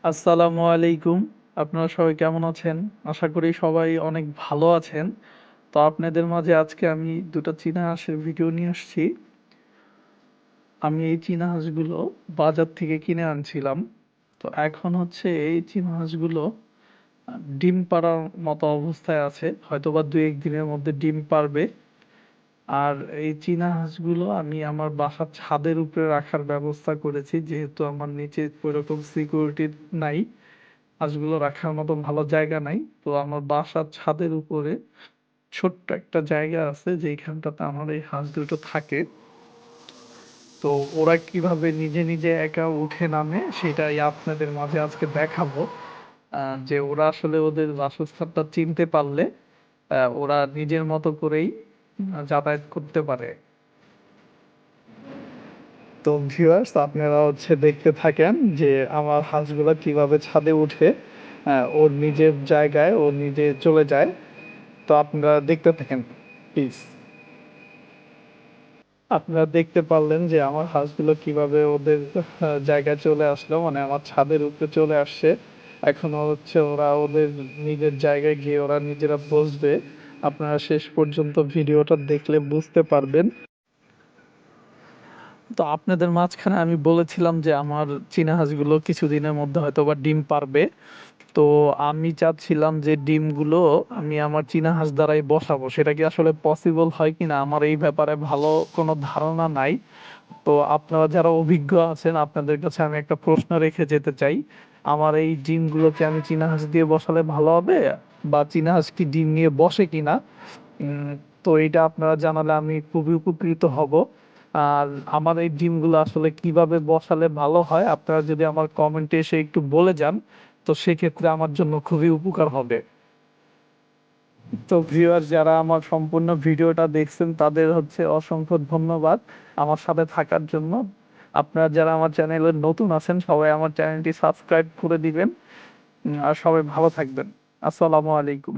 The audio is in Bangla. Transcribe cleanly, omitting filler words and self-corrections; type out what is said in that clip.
আসসালামু আলাইকুম। আপনারা সবাই কেমন আছেন? আশা করি সবাই অনেক ভালো আছেন। তো আপনাদের মাঝে আজকে আমি ২ টা চীনা হাঁসের ভিডিও নিয়ে আসছি। আমি এই চীনা হাঁসগুলো বাজার থেকে কিনে আনছিলাম। তো এখন হচ্ছে এই চীনা হাঁসগুলো ডিম পাড়ার মতো অবস্থায় আছে। হয়তোবা ২-১ দিনের মধ্যে ডিম পাড়বে। আর এই চীনা হাঁসগুলো আমি আমার বাসার ছাদের উপরে রাখার ব্যবস্থা করেছি। যেহেতু আমার নিচে ওইরকম সিকিউরিটি নাই। হাঁসগুলো রাখার মতো ভালো জায়গা নাই। তো আমার বাসার ছাদের উপরে ছোট্ট একটা জায়গা আছে যেইখানটাতে আমার এই হাঁস দুটো থাকে। তো ওরা কিভাবে নিজে নিজে একা উঠে নামে সেটাই আপনাদের মাঝে আজকে দেখাবো। যে ওরা আসলে ওদের বাসস্থানটা চিনতে পারলে ওরা নিজের মতো করেই যাতায়াত করতে পারে। তো ভিউয়ার্স আপনারা হচ্ছে দেখতে থাকেন যে আমার হাঁসগুলা কিভাবে ছাদে উঠে ওর নিজের জায়গায় ও নিজে চলে যায়। তো আপনারা দেখতে থাকেন প্লিজ। আপনারা দেখতে পারলেন যে আমার হাঁসগুলো কিভাবে ওদের জায়গায় চলে আসলো, মানে আমার ছাদের উপরে চলে আসছে। এখনো হচ্ছে ওরা ওদের নিজের জায়গায় গিয়ে ওরা নিজেরা বসবে। আপনারা শেষ পর্যন্ত ভিডিওটা দেখলে বুঝতে পারবেন। তো আপনাদের মাঝখানে আমি বলেছিলাম যে আমার চীনা হাঁসগুলো কিছুদিনের মধ্যে হয়তোবা ডিম পারবে। তো আমি চাচ্ছিলাম যে ডিমগুলো আমি আমার চীনা হাঁস দ্বারাই বসাবো। সেটা কি আসলে পসিবল হয় কিনা আমার এই ব্যাপারে ভালো কোনো ধারণা নাই। তো আপনারা যারা অভিজ্ঞ আছেন আপনাদের কাছে আমি একটা প্রশ্ন রেখে যেতে চাই। আমার এই ডিমগুলোকে আমি চীনা হাঁস দিয়ে বসালে ভালো হবে? বা চীনা হাঁস কি ডিম নিয়ে বসে কিনা? উম তো এইটা আপনারা জানালে আমি খুবই উপকৃত হব। আর আমার এই ডিমগুলো আসলে কিভাবে বসালে ভালো হয় আপনারা যদি আমার কমেন্টে এসে একটু বলে যান, তো সেক্ষেত্রে আমার জন্য খুবই উপকার হবে। তো ভিউয়ার যারা আমার সম্পূর্ণ ভিডিওটা দেখছেন তাদের হচ্ছে অসংখ্য ধন্যবাদ আমার সাথে থাকার জন্য। আপনারা যারা আমার চ্যানেলে নতুন আছেন সবাই আমার চ্যানেলটি সাবস্ক্রাইব করে দিবেন। আর সবাই ভালো থাকবেন। আসসালামু আলাইকুম।